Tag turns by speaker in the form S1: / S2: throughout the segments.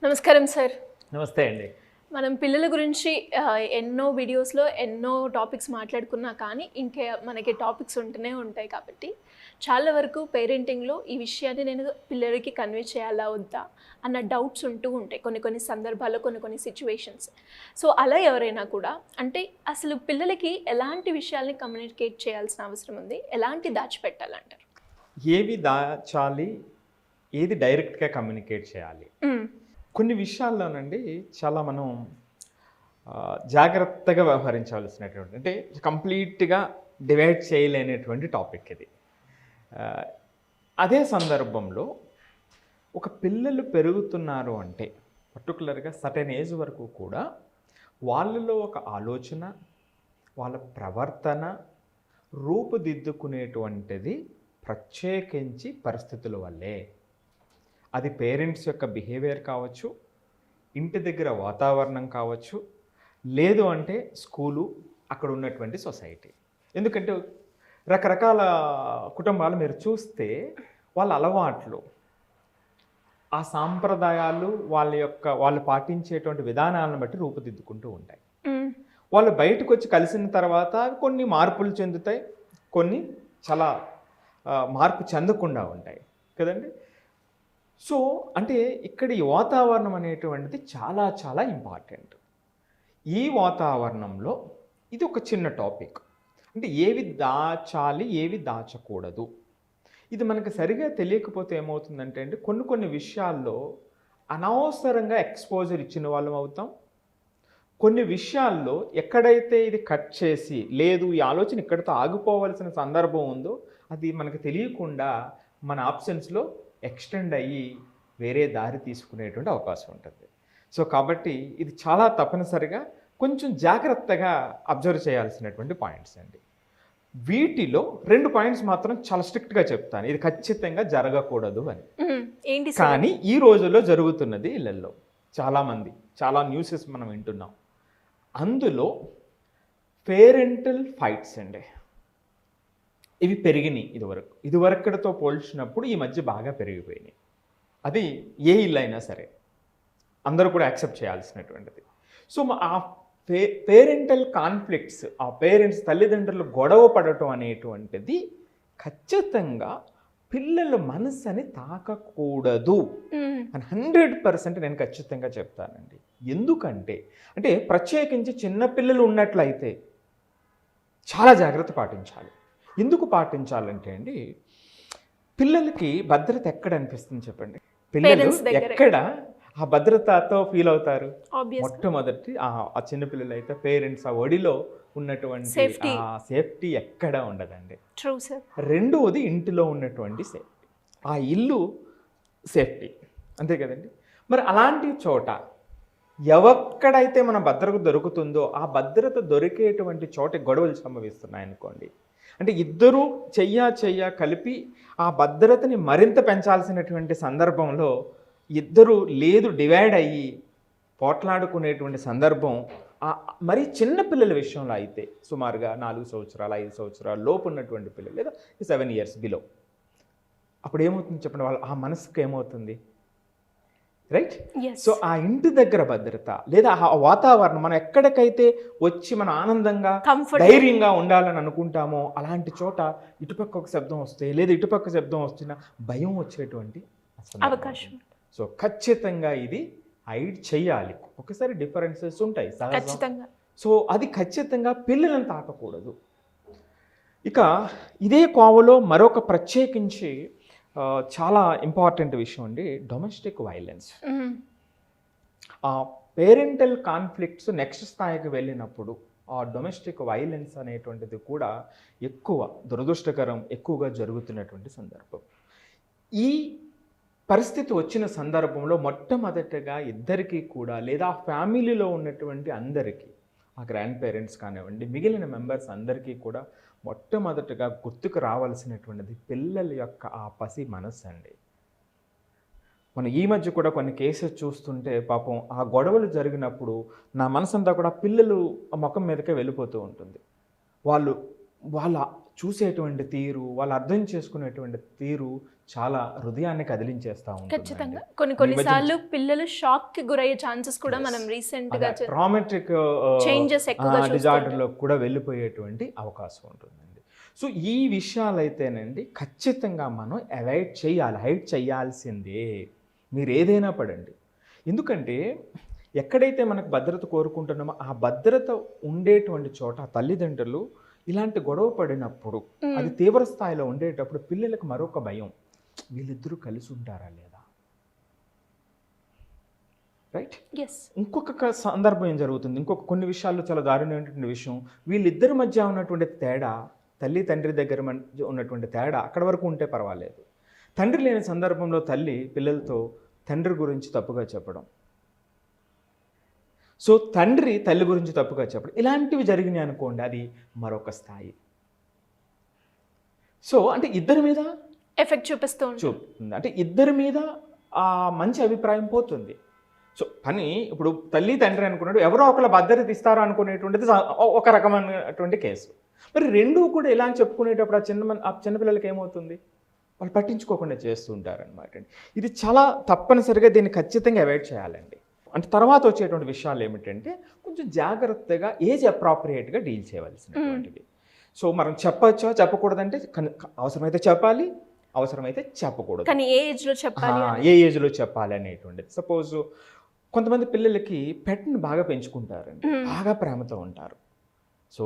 S1: నమస్కారం సార్.
S2: నమస్తే అండి.
S1: మనం పిల్లల గురించి ఎన్నో వీడియోస్‌లో ఎన్నో టాపిక్స్ మాట్లాడుకున్నా కానీ, మనకి టాపిక్స్ ఉంటూనే ఉంటాయి కాబట్టి, చాలా వరకు పేరెంటింగ్‌లో ఈ విషయాన్ని నేను పిల్లలకి కన్వే చేయాలా వద్దా అన్న డౌట్స్ ఉంటూ ఉంటాయి. కొన్ని కొన్ని సందర్భాల్లో కొన్ని సిట్యుయేషన్స్. సో, అలా ఎవరైనా కూడా అంటే అసలు పిల్లలకి ఎలాంటి విషయాల్ని కమ్యూనికేట్ చేయాల్సిన అవసరం ఉంది? ఎలాంటి దాచిపెట్టాలంటారు?
S2: ఏవి దాచాలి? ఏది డైరెక్ట్‌గా కమ్యూనికేట్ చేయాలి? కొన్ని విషయాల్లోనండి చాలా మనం జాగ్రత్తగా వ్యవహరించవలసినటువంటి, అంటే కంప్లీట్గా డివైడ్ చేయలేనటువంటి టాపిక్ ఇది. అదే సందర్భంలో ఒక పిల్లలు పెరుగుతున్నారు అంటే పర్టికులర్గా సర్టెన్ ఏజ్ వరకు కూడా వాళ్ళలో ఒక ఆలోచన, వాళ్ళ ప్రవర్తన రూపుదిద్దుకునేటువంటిది ప్రత్యేకించి పరిస్థితుల వల్లే. అది పేరెంట్స్ యొక్క బిహేవియర్ కావచ్చు, ఇంటి దగ్గర వాతావరణం కావచ్చు, లేదు అంటే స్కూలు, అక్కడ ఉన్నటువంటి సొసైటీ. ఎందుకంటే రకరకాల కుటుంబాలు మీరు చూస్తే వాళ్ళ అలవాట్లు, ఆ సాంప్రదాయాలు, వాళ్ళు పాటించేటువంటి విధానాలను బట్టి రూపుదిద్దుకుంటూ ఉంటాయి. వాళ్ళు బయటకు వచ్చి కలిసిన తర్వాత కొన్ని మార్పులు చెందుతాయి, కొన్ని చాలా మార్పు చెందకుండా ఉంటాయి కదండి. సో అంటే ఇక్కడ ఈ వాతావరణం అనేటువంటిది చాలా చాలా ఇంపార్టెంట్. ఈ వాతావరణంలో ఇది ఒక చిన్న టాపిక్. అంటే ఏవి దాచాలి, ఏవి దాచకూడదు, ఇది మనకు సరిగా తెలియకపోతే ఏమవుతుందంటే అండి, కొన్ని విషయాల్లో అనవసరంగా ఎక్స్పోజర్ ఇచ్చిన వాళ్ళం అవుతాం. కొన్ని విషయాల్లో ఎక్కడైతే ఇది కట్ చేసి, లేదు ఈ ఆలోచన ఇక్కడితో ఆగిపోవలసిన సందర్భం ఉందో అది మనకు తెలియకుండా మన ఆప్షన్స్లో ఎక్స్టెండ్ అయ్యి వేరే దారి తీసుకునేటువంటి అవకాశం ఉంటుంది. సో కాబట్టి ఇది చాలా తప్పనిసరిగా కొంచెం జాగ్రత్తగా అబ్జర్వ్ చేయాల్సినటువంటి పాయింట్స్ అండి. వీటిలో 2 పాయింట్స్ మాత్రం చాలా స్ట్రిక్ట్గా చెప్తాను, ఇది ఖచ్చితంగా జరగకూడదు అని. కానీ ఈ రోజుల్లో జరుగుతున్నది ఇళ్ళల్లో చాలామంది, చాలా న్యూసెస్ మనం వింటున్నాం. అందులో పేరెంటల్ ఫైట్స్ అండి, ఇవి పెరిగినాయి. ఇదివరకటితో పోల్చినప్పుడు ఈ మధ్య బాగా పెరిగిపోయినాయి. అది ఏ ఇల్లు అయినా సరే అందరూ కూడా యాక్సెప్ట్ చేయాల్సినటువంటిది. సో ఆ పేరెంటల్ కాన్ఫ్లిక్ట్స్, ఆ పేరెంట్స్ తల్లిదండ్రులు గొడవ పడటం అనేటువంటిది ఖచ్చితంగా పిల్లల మనసుని తాకకూడదు అని 100% నేను ఖచ్చితంగా చెప్తానండి. ఎందుకంటే అంటే ప్రత్యేకించి చిన్నపిల్లలు ఉన్నట్లయితే చాలా జాగ్రత్త పాటించాలి. ఎందుకు పాటించాలంటే అండి, పిల్లలకి భద్రత ఎక్కడ అనిపిస్తుంది చెప్పండి? పిల్లలు ఎక్కడ ఆ భద్రతతో ఫీల్ అవుతారు? మొట్టమొదటి ఆ చిన్నపిల్లలు అయితే పేరెంట్స్ ఆ ఒడిలో ఉన్నటువంటి సేఫ్టీ ఎక్కడ ఉండదండి. రెండవది ఇంటిలో ఉన్నటువంటి సేఫ్టీ, ఆ ఇల్లు సేఫ్టీ, అంతే కదండి. మరి అలాంటి చోట ఎక్కడైతే మన భద్రత దొరుకుతుందో ఆ భద్రత దొరికేటువంటి చోట గొడవలు సంభవిస్తున్నాయి అనుకోండి, అంటే ఇద్దరూ చెయ్య కలిపి ఆ భద్రతని మరింత పెంచాల్సినటువంటి సందర్భంలో ఇద్దరు లేదు డివైడ్ అయ్యి పోట్లాడుకునేటువంటి సందర్భం మరి చిన్నపిల్లల విషయంలో అయితే సుమారుగా 4 సంవత్సరాలు 5 సంవత్సరాల లోపు ఉన్నటువంటి పిల్లలు, లేదా 7 years బిలో, అప్పుడు ఏమవుతుంది చెప్పండి, వాళ్ళు ఆ మనసుకు ఏమవుతుంది, రైట్? సో ఆ ఇంటి దగ్గర భద్రత లేదా ఆ వాతావరణం, మనం ఎక్కడికైతే వచ్చి మన ఆనందంగా ధైర్యంగా ఉండాలని అనుకుంటామో అలాంటి చోట ఇటుపక్క ఒక శబ్దం వస్తే లేదా ఇటుపక్క శబ్దం వస్తున్న భయం వచ్చేటువంటి అవకాశం. సో ఖచ్చితంగా ఇది హైడ్ చేయాలి. ఒకసారి డిఫరెన్సెస్ ఉంటాయి సహజంగా. సో అది ఖచ్చితంగా పిల్లలను తాకకూడదు. ఇక ఇదే కోవలో మరొక ప్రత్యేకించి చాలా ఇంపార్టెంట్ విషయం అండి, డొమెస్టిక్ వైలెన్స్. ఆ పేరెంటల్ కాన్ఫ్లిక్ట్స్ నెక్స్ట్ స్థాయికి వెళ్ళినప్పుడు ఆ డొమెస్టిక్ వైలెన్స్ అనేటువంటిది కూడా దురదృష్టకరం, ఎక్కువగా జరుగుతున్నటువంటి సందర్భం. ఈ పరిస్థితి వచ్చిన సందర్భంలో మొట్టమొదటిగా ఇద్దరికీ కూడా లేదా ఫ్యామిలీలో ఉన్నటువంటి అందరికీ, ఆ గ్రాండ్ పేరెంట్స్ కానివ్వండి, మిగిలిన మెంబర్స్ అందరికీ కూడా మొట్టమొదటిగా గుర్తుకు రావాల్సినటువంటిది పిల్లల యొక్క ఆ పసి మనస్సు అండి. మనం ఈ మధ్య కూడా కొన్ని కేసెస్ చూస్తుంటే పాపం ఆ గొడవలు జరిగినప్పుడు నా మనసంతా కూడా పిల్లలు ముఖం మీదకే వెళ్ళిపోతూ ఉంటుంది. వాళ్ళ చూసేటువంటి తీరు, వాళ్ళు అర్థం చేసుకునేటువంటి తీరు చాలా హృదయాన్ని కదిలించేస్తూ ఉంటుంది.
S1: ఖచ్చితంగా కొన్నిసార్లు పిల్లలు షాక్ కి గురయ్యే ఛాన్సెస్ కూడా మనం రీసెంట్ గా
S2: ట్రామాటిక్
S1: చేంజెస్ ఎక్కువగా
S2: డిజార్డర్లో కూడా వెళ్ళిపోయేటువంటి అవకాశం ఉంటుందండి. సో ఈ విషయాలైతేనండి ఖచ్చితంగా మనం అవాయిడ్ చేయాలి, హైడ్ చేయాల్సిందే. మీరు ఏదైనా పడండి. ఎందుకంటే ఎక్కడైతే మనకు భద్రత కోరుకుంటున్నామో ఆ భద్రత ఉండేటువంటి చోట తల్లిదండ్రులు ఇలాంటి గొడవ పడినప్పుడు, అది తీవ్ర స్థాయిలో ఉండేటప్పుడు పిల్లలకు మరొక భయం, వీళ్ళిద్దరూ కలిసి ఉంటారా లేదా, రైట్? ఇంకొక సందర్భం ఏం జరుగుతుంది, కొన్ని విషయాల్లో చాలా దారుణమైనటువంటి విషయం, వీళ్ళిద్దరి మధ్య ఉన్నటువంటి తేడా, తల్లి తండ్రి దగ్గర ఉన్నటువంటి తేడా అక్కడ వరకు ఉంటే పర్వాలేదు. తండ్రి లేని సందర్భంలో తల్లి పిల్లలతో తండ్రి గురించి తప్పుగా చెప్పడం, సో తండ్రి తల్లి గురించి తప్పుగా చెప్పడం, ఇలాంటివి జరిగినాయి అనుకోండి, అది మరొక స్థాయి. సో అంటే ఇద్దరి మీద
S1: ఎఫెక్ట్ చూపుతుంది,
S2: అంటే ఇద్దరి మీద ఆ మంచి అభిప్రాయం పోతుంది. సో ఇప్పుడు తల్లి తండ్రి అనుకున్నాడు, ఎవరో ఒకళ్ళ భద్రత ఇస్తారో అనుకునేటువంటిది ఒక రకమైనటువంటి కేసు. మరి రెండూ కూడా ఇలా అని చెప్పుకునేటప్పుడు ఆ చిన్నపిల్లలకి ఏమవుతుంది, వాళ్ళు పట్టించుకోకుండా చేస్తుంటారనమాట. ఇది చాలా తప్పనిసరిగా దీన్ని ఖచ్చితంగా అవాయిడ్ చేయాలండి. అంటే తర్వాత వచ్చేటువంటి విషయాలు ఏమిటంటే కొంచెం జాగ్రత్తగా ఏజ్ అప్రాప్రియేట్గా డీల్ చేయవలసినటువంటివి. సో మనం చెప్పచ్చా చెప్పకూడదంటే అవసరమైతే చెప్పాలి, అవసరమైతే చెప్పకూడదు.
S1: కానీ ఏ ఏజ్లో చెప్పాలి,
S2: ఏ ఏజ్లో చెప్పాలి అనేటువంటిది. సపోజ్ కొంతమంది పిల్లలకి పెట్ని బాగా పెంచుకుంటారండి, బాగా ప్రేమతో ఉంటారు. సో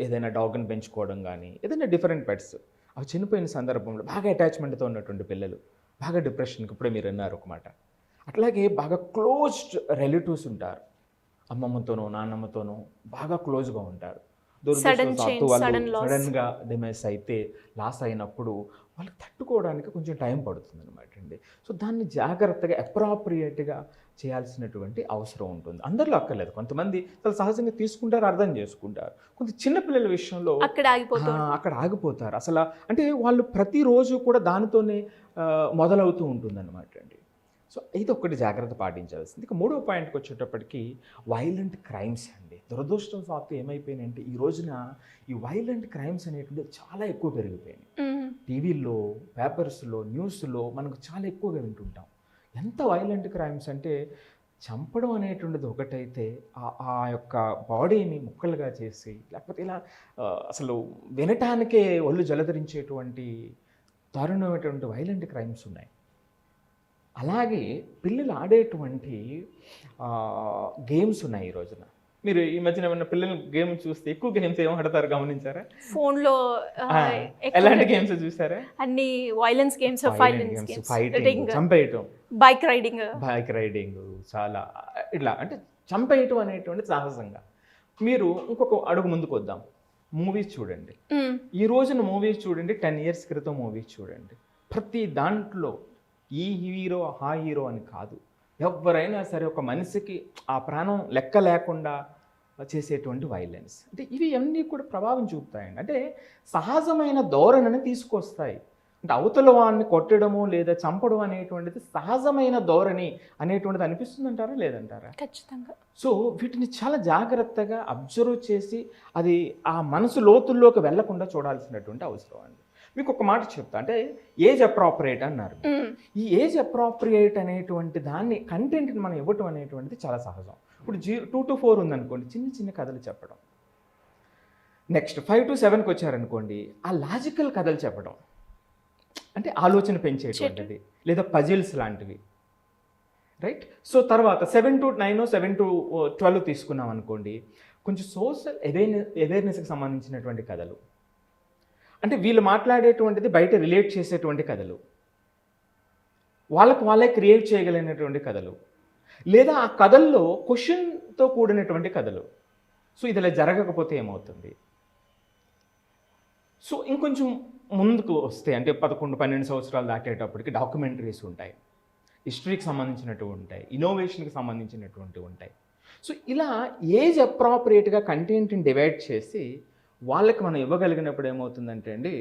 S2: ఏదైనా డాగ్ని పెంచుకోవడం కానీ ఏదైనా డిఫరెంట్ పెట్స్, అవి చనిపోయిన సందర్భంలో బాగా అటాచ్మెంట్తో ఉన్నటువంటి పిల్లలు బాగా డిప్రెషన్కి, ఇప్పుడే మీరు అన్నారు ఒక మాట. అట్లాగే బాగా క్లోజ్డ్ రిలేటివ్స్ ఉంటారు, అమ్మమ్మతోనో నాన్నమ్మతోనో బాగా క్లోజ్గా ఉంటారు. సడన్గా డిమైస్ అయితే, లాస్ అయినప్పుడు వాళ్ళకి తట్టుకోవడానికి కొంచెం టైం పడుతుంది అనమాట అండి. సో దాన్ని జాగ్రత్తగా అప్రాప్రియేట్గా చేయాల్సినటువంటి అవసరం ఉంటుంది. అందరిలో అక్కర్లేదు, కొంతమంది చాలా సహజంగా తీసుకుంటారు, అర్థం చేసుకుంటారు. కొంత చిన్నపిల్లల విషయంలో అక్కడ ఆగిపోతారు. అసలు అంటే వాళ్ళు ప్రతిరోజు కూడా దానితోనే మొదలవుతూ ఉంటుంది అనమాట అండి. సో ఇది ఒక్కటి జాగ్రత్త పాటించాల్సింది. ఇక మూడో పాయింట్కి వచ్చేటప్పటికి వైలెంట్ క్రైమ్స్ అండి. దురదృష్టవశాత్తు ఏమైపోయినాయంటే ఈ రోజున ఈ వైలెంట్ క్రైమ్స్ అనేటువంటి చాలా ఎక్కువ పెరిగిపోయినాయి. టీవీల్లో, పేపర్స్లో, న్యూస్లో మనకు చాలా ఎక్కువగా వింటుంటాం. ఎంత వైలెంట్ క్రైమ్స్ అంటే చంపడం అనేటువంటిది ఒకటైతే ఆ యొక్క బాడీని ముక్కలుగా చేసి, లేకపోతే ఇలా అసలు వినటానికే ఒళ్ళు జలధరించేటువంటి దారుణమైనటువంటి వైలెంట్ క్రైమ్స్ ఉన్నాయి. అలాగే పిల్లలు ఆడేటువంటి గేమ్స్ ఉన్నాయి ఈ రోజున. మీరు ఈ మధ్యన ఏమన్నా పిల్లలు గేమ్ చూస్తే ఎక్కువ గేమ్స్ ఏమో ఆడతారు గమనించారా?
S1: ఫోన్లో
S2: ఎలాంటి గేమ్స్ చూసారా?
S1: అన్ని వైలెన్స్ గేమ్స్,
S2: ఫైటింగ్, చంపేయటం,
S1: బైక్
S2: రైడింగ్ చాలా ఇట్లా అంటే చంపేయటం అనేటువంటి సాహసంగా. మీరు ఇంకొక అడుగు ముందుకు వద్దాం, మూవీస్ చూడండి. ఈ రోజున మూవీస్ చూడండి, 10 years క్రితం మూవీస్ చూడండి. ప్రతి దాంట్లో ఈ హీరో ఆ హీరో అని కాదు, ఎవరైనా సరే ఒక మనిషికి ఆ ప్రాణం లెక్క లేకుండా చేసేటువంటి వైలెన్స్, అంటే ఇవి అన్నీ కూడా ప్రభావం చూపుతాయండి. అంటే సహజమైన ధోరణిని తీసుకొస్తాయి. అంటే అవతల వాడిని కొట్టడము లేదా చంపడం అనేటువంటిది సహజమైన ధోరణి అనేటువంటిది అనిపిస్తుంది అంటారా, లేదంటారా?
S1: ఖచ్చితంగా.
S2: సో వీటిని చాలా జాగ్రత్తగా అబ్జర్వ్ చేసి అది ఆ మనసు లోతుల్లోకి వెళ్లకుండా చూడాల్సినటువంటి అవసరం అండి. మీకు ఒక మాట చెప్తా, అంటే ఏజ్ అప్రాప్రియేట్ అన్నారు. ఈ ఏజ్ అప్రాప్రియేట్ అనేటువంటి దాన్ని కంటెంట్ని మనం ఇవ్వటం అనేటువంటిది చాలా సహజం. ఇప్పుడు 2 to 4 ఉందనుకోండి, చిన్న చిన్న కథలు చెప్పడం. నెక్స్ట్ 5 to 7కి వచ్చారనుకోండి, ఆ లాజికల్ కథలు చెప్పడం, అంటే ఆలోచన పెంచేటువంటిది, లేదా పజిల్స్ లాంటివి, రైట్? సో తర్వాత 7 to 9, 7 to 12 తీసుకున్నాం అనుకోండి, కొంచెం సోషల్ అవేర్నెస్కి సంబంధించినటువంటి కథలు, అంటే వీళ్ళు మాట్లాడేటువంటిది బయట రిలేట్ చేసేటువంటి కథలు, వాళ్ళే క్రియేట్ చేయగలిగినటువంటి కథలు, లేదా ఆ కథల్లో క్వశ్చన్తో కూడినటువంటి కథలు. సో ఇది ఇలా జరగకపోతే ఏమవుతుంది? సో ఇంకొంచెం ముందుకు వస్తే అంటే 11-12 సంవత్సరాలు దాటేటప్పటికి డాక్యుమెంటరీస్ ఉంటాయి, హిస్టరీకి సంబంధించినటువంటి ఉంటాయి, ఇన్నోవేషన్కి సంబంధించినటువంటి ఉంటాయి. సో ఇలా ఏజ్ అప్రాప్రియేట్గా కంటెంట్ని డివైడ్ చేసి వాళ్ళకి మనం ఇవ్వగలిగినప్పుడు ఏమవుతుందంటే అండి,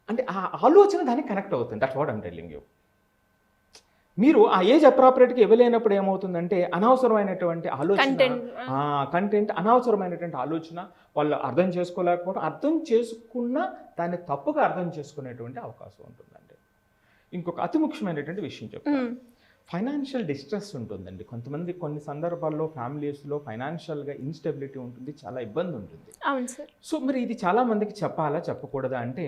S2: అంటే ఆ ఆలోచన దానికి కనెక్ట్ అవుతుంది. That's what I'm telling you. మీరు ఆ ఏజ్ అప్రాపరేట్గా ఇవ్వలేనప్పుడు ఏమవుతుందంటే అనవసరమైనటువంటి ఆలోచన,
S1: కంటెంట్
S2: కంటెంట్ అనవసరమైనటువంటి ఆలోచన, వాళ్ళు అర్థం చేసుకోలేకపోవడం, అర్థం చేసుకున్న దాన్ని తప్పుగా అర్థం చేసుకునేటువంటి అవకాశం ఉంటుందండి. ఇంకొక అతి ముఖ్యమైనటువంటి విషయం చెప్తాను. ఫైనాన్షియల్ డిస్ట్రెస్ ఉంటుందండి. కొంతమంది కొన్ని సందర్భాల్లో ఫ్యామిలీస్లో ఫైనాన్షియల్గా ఇన్స్టెబిలిటీ ఉంటుంది, చాలా ఇబ్బంది ఉంటుంది.
S1: అవును సార్.
S2: సో మరి ఇది చాలా మందికి చెప్పాలా చెప్పకూడదా అంటే,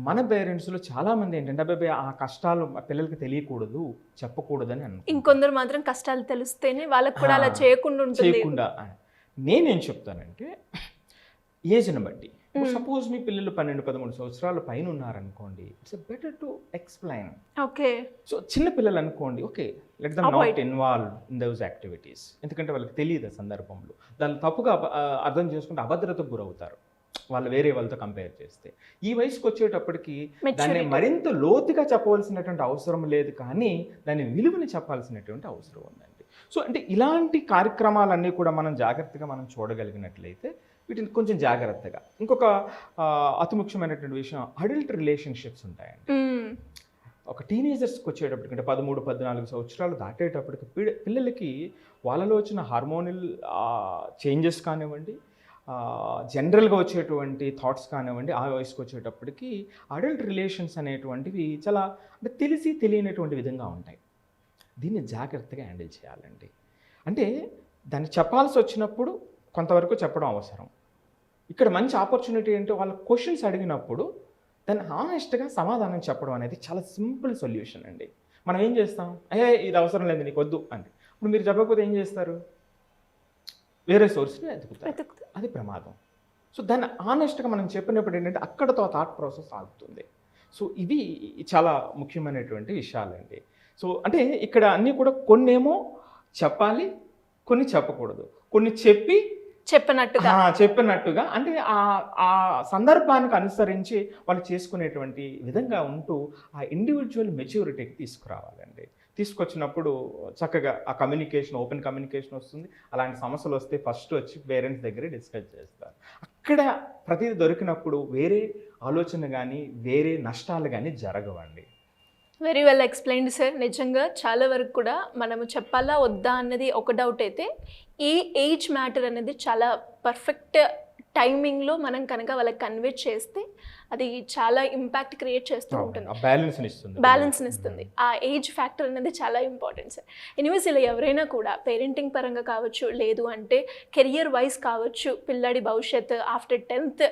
S2: మన పేరెంట్స్లో చాలా మంది ఏంటంటే అబ్బాయి ఆ కష్టాలు మా పిల్లలకి తెలియకూడదు, చెప్పకూడదని అనుకుంటారు.
S1: ఇంకొందరు మాత్రం కష్టాలు తెలిస్తేనే వాళ్ళకి కూడా అలా చేయకుండా ఉంటుంది.
S2: చేయకుండా నేనేం చెప్తానంటే ఏజ్ని బట్టి, సపోజ్ మీ పిల్లలు 12-13 సంవత్సరాల పైన ఉన్నారనుకోండి, it's better to explain.
S1: Okay.
S2: So చిన్న పిల్లలు అనుకోండి, okay, let them not involve in those activities. ఎందుకంటే వాళ్ళకి తెలియదు ఆ సందర్భంలో, దాన్ని తప్పుగా అర్థం చేసుకుంటే అభద్రతకు గురవుతారు వాళ్ళు వేరే వాళ్ళతో కంపేర్ చేస్తే. ఈ వయసుకు వచ్చేటప్పటికి దాన్ని మరింత లోతుగా చెప్పవలసినటువంటి అవసరం లేదు, కానీ దాని విలువని చెప్పాల్సినటువంటి అవసరం ఉందండి. సో అంటే ఇలాంటి కార్యక్రమాలన్నీ కూడా మనం జాగ్రత్తగా మనం చూడగలిగినట్లయితే వీటిని కొంచెం జాగ్రత్తగా. ఇంకొక అతి ముఖ్యమైనటువంటి విషయం, అడల్ట్ రిలేషన్షిప్స్ ఉంటాయండి. ఒక టీనేజర్స్కి వచ్చేటప్పటికి, అంటే 13-14 సంవత్సరాలు దాటేటప్పటికి పిల్లలకి వాళ్ళలో వచ్చిన హార్మోనల్ చేంజెస్ కానివ్వండి, జనరల్గా వచ్చేటువంటి థాట్స్ కానివ్వండి, ఆ వయసుకు వచ్చేటప్పటికి అడల్ట్ రిలేషన్స్ అనేటువంటివి చాలా అంటే తెలిసి తెలియనటువంటి విధంగా ఉంటాయి. దీన్ని జాగ్రత్తగా హ్యాండిల్ చేయాలండి. అంటే దాన్ని చెప్పాల్సి వచ్చినప్పుడు కొంతవరకు చెప్పడం అవసరం. ఇక్కడ మంచి ఆపర్చునిటీ ఏంటో, వాళ్ళ క్వశ్చన్స్ అడిగినప్పుడు దాన్ని హానెస్ట్గా సమాధానం చెప్పడం అనేది చాలా సింపుల్ సొల్యూషన్ అండి. మనం ఏం చేస్తాం, ఇది అవసరం లేదు నీకు వద్దు అంటే, ఇప్పుడు మీరు చెప్పకపోతే ఏం చేస్తారు, వేరే సోర్స్ని ఎదుగుతారు. అది ప్రమాదం. సో దాన్ని హానెస్ట్గా మనం చెప్పినప్పుడు ఏంటంటే అక్కడతో థాట్ ప్రాసెస్ ఆగుతుంది. సో ఇవి చాలా ముఖ్యమైనటువంటి విషయాలండి. సో అంటే ఇక్కడ అన్నీ కూడా కొన్నేమో చెప్పాలి, కొన్ని చెప్పకూడదు, కొన్ని చెప్పినట్టుగా అంటే ఆ సందర్భానికి అనుసరించి వాళ్ళు చేసుకునేటువంటి విధంగా ఉంటూ ఆ ఇండివిజువల్ మెచ్యూరిటీకి తీసుకురావాలండి. తీసుకొచ్చినప్పుడు చక్కగా ఆ కమ్యూనికేషన్, ఓపెన్ కమ్యూనికేషన్ వస్తుంది. అలాంటి సమస్యలు వస్తే ఫస్ట్ వచ్చి పేరెంట్స్ దగ్గరే డిస్కస్ చేస్తారు. అక్కడ ప్రతిదీ దొరికినప్పుడు వేరే ఆలోచన కానీ వేరే నష్టాలు కానీ జరగవండి.
S1: Very well explained sir. నిజంగా చాలా వరకు కూడా మనము చెప్పాలా వద్దా అన్నది ఒక డౌట్ అయితే, ఈ ఏజ్ మ్యాటర్ అనేది చాలా పర్ఫెక్ట్ టైమింగ్లో మనం కనుక వాళ్ళకి కన్వే చేస్తే అది చాలా ఇంపాక్ట్ క్రియేట్ చేస్తూ ఉంటుంది, బ్యాలెన్స్ని ఇస్తుంది. ఆ ఏజ్ ఫ్యాక్టర్ అనేది చాలా ఇంపార్టెంట్ సార్. ఎనీవేస్ ఇలా ఎవరైనా కూడా పేరెంటింగ్ పరంగా కావచ్చు, లేదు అంటే కెరియర్ వైజ్ కావచ్చు, పిల్లాడి భవిష్యత్ ఆఫ్టర్ 10th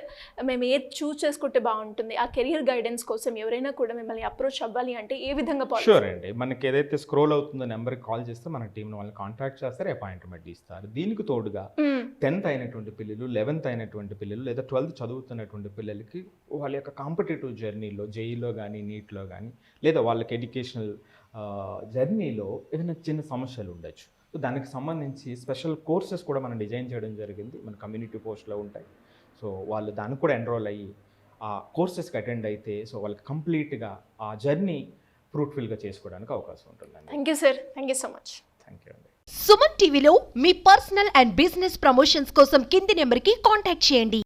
S1: మేము ఏది చూస్ చేసుకుంటే బాగుంటుంది, ఆ కెరియర్ గైడెన్స్ కోసం ఎవరైనా కూడా మిమ్మల్ని అప్రోచ్ అవ్వాలి అంటే ఏ విధంగా?
S2: షూర్ అండి, మనకి ఏదైతే స్క్రోల్ అవుతుందో నెంబర్కి కాల్ చేస్తే మన టీంలో వాళ్ళని కాంటాక్ట్ చేస్తారు, అపాయింట్మెంట్ ఇస్తారు. దీనికి తోడుగా 10th అయినటువంటి పిల్లలు, 11th అయినటువంటి పిల్లలు, లేదా 12th చదువుతున్నటువంటి పిల్లలకి వాళ్ళ యొక్క కాంపిటేటివ్ జర్నీలో, జేఈలో కానీ నీట్లో కానీ, లేదా వాళ్ళకి ఎడ్యుకేషనల్ జర్నీలో ఏదైనా చిన్న సమస్యలు ఉండొచ్చు. సో దానికి సంబంధించి స్పెషల్ కోర్సెస్ కూడా మనం డిజైన్ చేయడం జరిగింది, మన కమ్యూనిటీ పోస్ట్లో ఉంటాయి. సో వాళ్ళు దానికి కూడా ఎన్రోల్ అయ్యి ఆ కోర్సెస్కి అటెండ్ అయితే సో వాళ్ళకి కంప్లీట్గా ఆ జర్నీ ఫ్రూట్ఫుల్గా చేసుకోవడానికి అవకాశం ఉంటుందండి.
S1: Thank you sir, thank you so much.
S2: Thank you అండి.
S3: సుమన్ టీవీలో మీ పర్సనల్ అండ్ బిజినెస్ ప్రమోషన్స్ కోసం కింది నెంబర్కి కాంటాక్ట్ చేయండి.